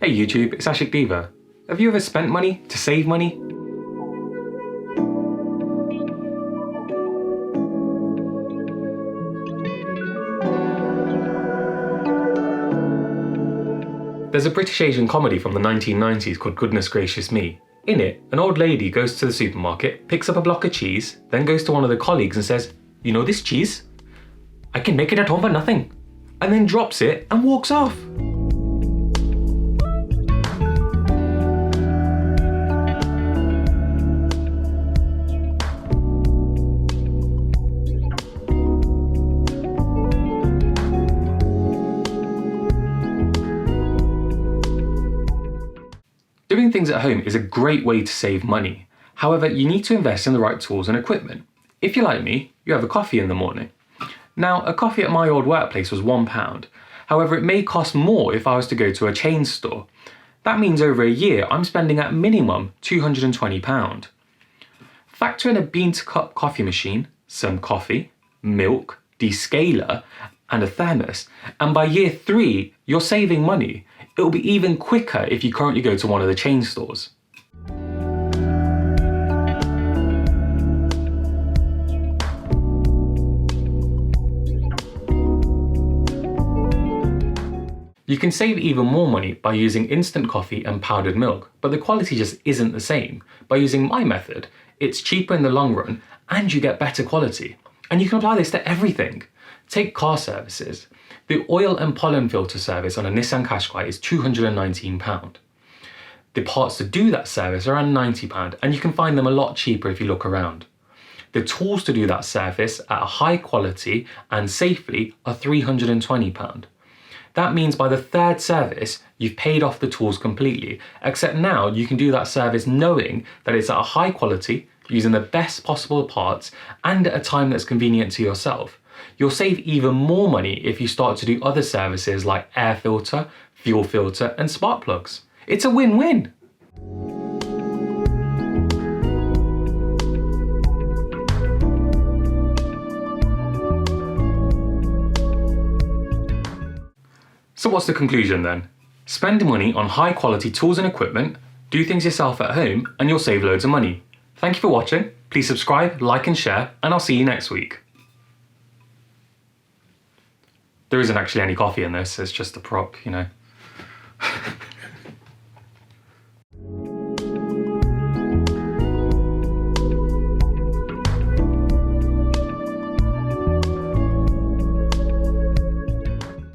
Hey YouTube, it's Ashik Deva. Have you ever spent money to save money? There's a British Asian comedy from the 1990s called Goodness Gracious Me. In it, an old lady goes to the supermarket, picks up a block of cheese, then goes to one of the colleagues and says, "You know this cheese? I can make it at home for nothing." And then drops it and walks off. Doing things at home is a great way to save money. However, you need to invest in the right tools and equipment. If you're like me, you have a coffee in the morning. Now, a coffee at my old workplace was £1. However, it may cost more if I was to go to a chain store. That means over a year, I'm spending at minimum £220. Factor in a bean-to-cup coffee machine, some coffee, milk, descaler, and a thermos, and by year 3, you're saving money. It'll be even quicker if you currently go to one of the chain stores. You can save even more money by using instant coffee and powdered milk, but the quality just isn't the same. By using my method, it's cheaper in the long run and you get better quality. And you can apply this to everything. Take car services. The oil and pollen filter service on a Nissan Qashqai is £219. The parts to do that service are around £90, and you can find them a lot cheaper if you look around. The tools to do that service at a high quality and safely are £320. That means by the third service, you've paid off the tools completely, except now you can do that service knowing that it's at a high quality, using the best possible parts, and at a time that's convenient to yourself. You'll save even more money if you start to do other services like air filter, fuel filter, and spark plugs. It's a win-win. So what's the conclusion then? Spend money on high quality tools and equipment, do things yourself at home, and you'll save loads of money. Thank you for watching. Please subscribe, like and share, and I'll see you next week. There isn't actually any coffee in this, it's just a prop, you know.